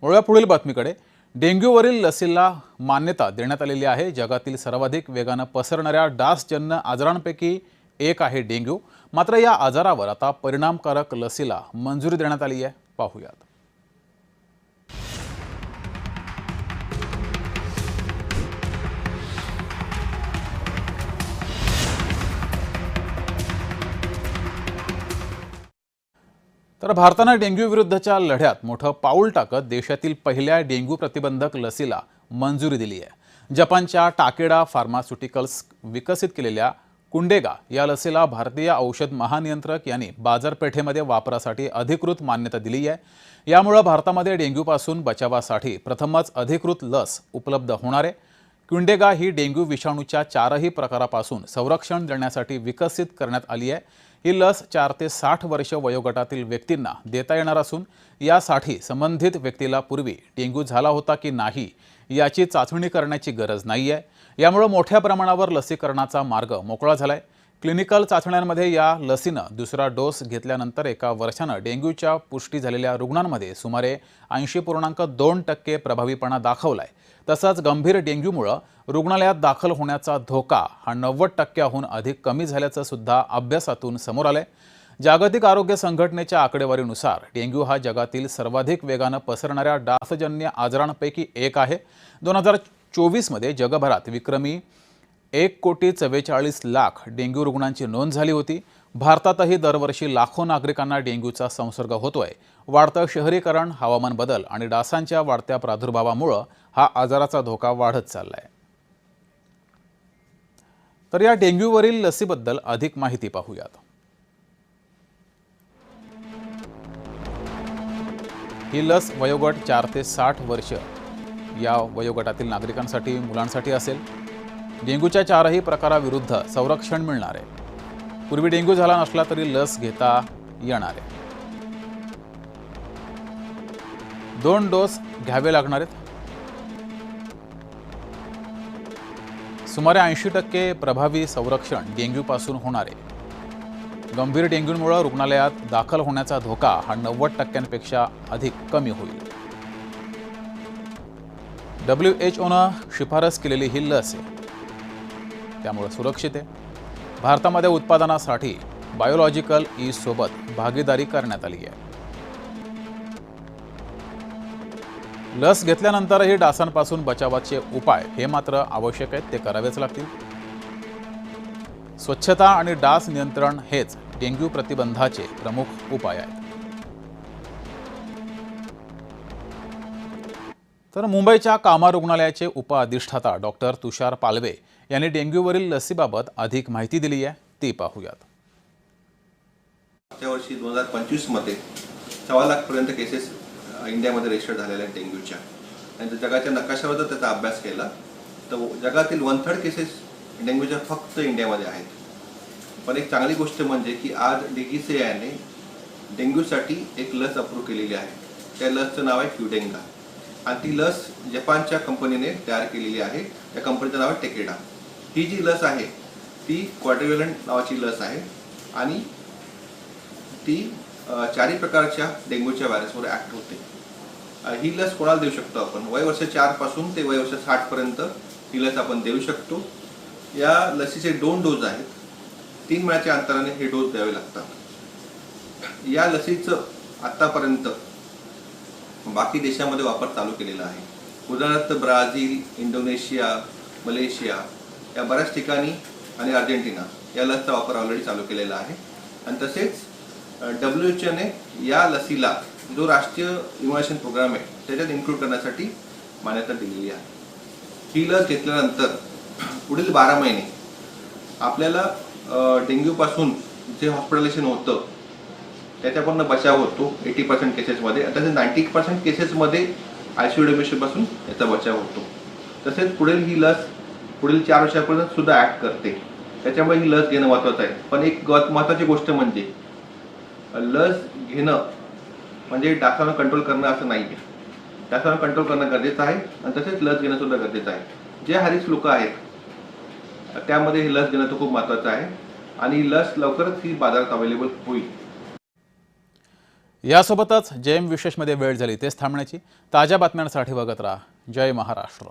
वळूया पुढील बातमीकडे। डेंग्यूवरील लसीला मान्यता देण्यात आलेली आहे। जगातील सर्वाधिक वेगाने पसरणाऱ्या डासजन्य आजारांपैकी एक आहे डेंग्यू। मात्र या आजारावर आता परिणामकारक लसीला मंजुरी देण्यात आली आहे। पाहूयात। तर भारताने डेंग्यू विरुद्धच्या लढ्यात मोठं पाऊल टाकत देशातील पहिल्या डेंग्यू प्रतिबंधक लसीला मंजुरी दिली आहे। जपानच्या टाकेडा फार्मास्युटिकल्स विकसित केलेल्या कुंडेगा या लसीला भारतीय औषध महानियंत्रक यांनी बाजारपेठेमध्ये वापरासाठी अधिकृत मान्यता दिली आहे। यामुळे भारतामध्ये डेंग्यूपासून बचावासाठी प्रथमच अधिकृत लस उपलब्ध होणार आहे। कुंडेगा ही डेंग्यू विषाणूच्या 4ही प्रकारापासून संरक्षण देण्यासाठी विकसित करण्यात आली आहे। ही लस 4 ते 60 वर्ष वयोगटातील व्यक्तींना देता येणार असून यासाठी संबंधित व्यक्तीला पूर्वी डेंग्यू झाला होता की नाही याची चाचणी करण्याची गरज नाही आहे। यामुळे मोठ्या प्रमाणावर लसीकरणाचा मार्ग मोकळा झालाय। क्लिनिकल चाचण्यांमध्ये या लसीनं दुसरा डोस घेतल्यानंतर एका वर्षाने डेंग्यूच्या पुष्टी झालेल्या रुग्णांमध्ये सुमारे 80.2% प्रभावीपणा दाखवलाय। तसंच गंभीर डेंग्यूमुळे रुग्णालयात दाखल होण्याचा धोका हा 90%हून अधिक कमी झाल्याचं सुद्धा अभ्यासातून समोर आलंय। जागतिक आरोग्य संघटनेच्या आकडेवारीनुसार डेंग्यू हा जगातील सर्वाधिक वेगाने पसरणाऱ्या डासजन्य आजारांपैकी एक आहे। 2024 मध्ये जगभरात विक्रमी 1,44,00,000 डेंग्यू रुग्णांची नोंद झाली होती। भारतातही दरवर्षी लाखो नागरिकांना डेंग्यूचा संसर्ग होतोय। वाढतं शहरीकरण, हवामान बदल आणि डासांच्या वाढत्या प्रादुर्भावामुळे हा आजाराचा धोका वाढत चाललाय। तर या डेंग्यूवरील लसीबद्दल अधिक माहिती पाहूयात। ही लस वयोगट 4 ते 60 वर्ष या वयोगटातील नागरिकांसाठी, मुलांसाठी असेल। डेंग्यूच्या 4ही प्रकाराविरुद्ध संरक्षण मिळणार आहे। पूर्वी डेंग्यू झाला नसला तरी लस घेता येणार आहे। 2 डोस घ्यावे लागणार आहेत। सुमारे 80% प्रभावी संरक्षण डेंग्यूपासून होणार आहे। गंभीर डेंग्यूमुळे रुग्णालयात दाखल होण्याचा धोका हा 90%पेक्षा अधिक कमी होईल। WHOनं शिफारस केलेली ही लस आहे, त्यामुळे सुरक्षित आहे। भारतामध्ये उत्पादनासाठी बायोलॉजिकल ई सोबत भागीदारी करण्यात आली आहे। लस घेतल्यानंतरही डासांपासून बचावाचे उपाय हे मात्र आवश्यक आहेत, ते करावेच लागतील। स्वच्छता आणि डास नियंत्रण हेच डेंग्यू प्रतिबंधाचे प्रमुख उपाय आहेत। तर मुंबईच्या कामा रुग्णालयाचे उपअधिष्ठाता डॉक्टर तुषार पालवे यांनी डेंग्यूवरील लसीबाबत अधिक माहिती दिली आहे, ती पाहूयात। मागच्या वर्षी 2025 मध्ये 1.25 लाख पर्यंत केसेस इंडियामध्ये रजिस्टर झालेल्या आहेत डेंग्यूच्या। आणि जगाच्या नकाशावर जर त्याचा अभ्यास केला तर जगातील 1/3 केसेस डेंग्यूच्या फक्त इंडियामध्ये आहेत। पण एक चांगली गोष्ट म्हणजे की आज DGCAने डेंग्यूसाठी एक लस अप्रूव्ह केलेली आहे। त्या लसचं नाव आहे क्युडेंगा आणि ती लस जपानच्या कंपनीने तयार केलेली आहे। त्या कंपनीचं नाव आहे टेकेडा। ही जी लस आहे ती क्वाड्रिव्हॅलेंट नावाची लस आहे आणि ती 4ही प्रकारच्या डेंग्यूच्या व्हायरसवर ॲक्ट होते। ही लस कोणाला देऊ शकतो आपण? वय वर्ष 4 पासून ते वय वर्ष 60 पर्यंत ही लस आपण देऊ शकतो। या लसीचे 2 डोस आहेत। 3 महिन्याच्या अंतराने हे डोस द्यावे लागतात। या लसीचं आतापर्यंत बाकी देशांमध्ये वापर चालू केलेला आहे। उदाहरणार्थ ब्राझील, इंडोनेशिया, मलेशिया या बऱ्याच ठिकाणी आणि अर्जेंटिना या लसचा वापर ऑलरेडी चालू केलेला आहे। आणि तसेच WHOने या लसीला जो राष्ट्रीय इम्युनायझेशन प्रोग्राम आहे त्याच्यात इन्क्लूड करण्यासाठी मान्यता दिलेली आहे। ही लस घेतल्यानंतर पुढील 12 महिने आपल्याला डेंग्यूपासून जे हॉस्पिटलायझेशन होतं त्याच्यापासून बचाव होतो 80% केसेसमध्ये। तसेच 90% केसेसमध्ये ICU ॲडमिशनपासून याचा बचाव होतो। तसेच पुढील ही लस पुढील 4 वर्षापर्यंत सुद्धा ॲक्ट करते, त्याच्यामुळे ही लस घेणं महत्त्वाचं आहे। पण एक महत्त्वाची गोष्ट म्हणजे लस घेणं म्हणजे डासांना कंट्रोल करणं असं नाही आहे। डासांना कंट्रोल करणं गरजेचं आहे आणि तसेच लस घेणं सुद्धा गरजेचं आहे। जे हारिस लोक आहेत त्यामध्ये ही लस घेणं तर खूप महत्त्वाचं आहे आणि लस लवकरच ही बाजारात अवेलेबल होईल। यासोबतच जयम विशेषमध्ये वेळ झाली तेच थांबण्याची. ताज्या बातम्यांसाठी बघत राहा जय महाराष्ट्र.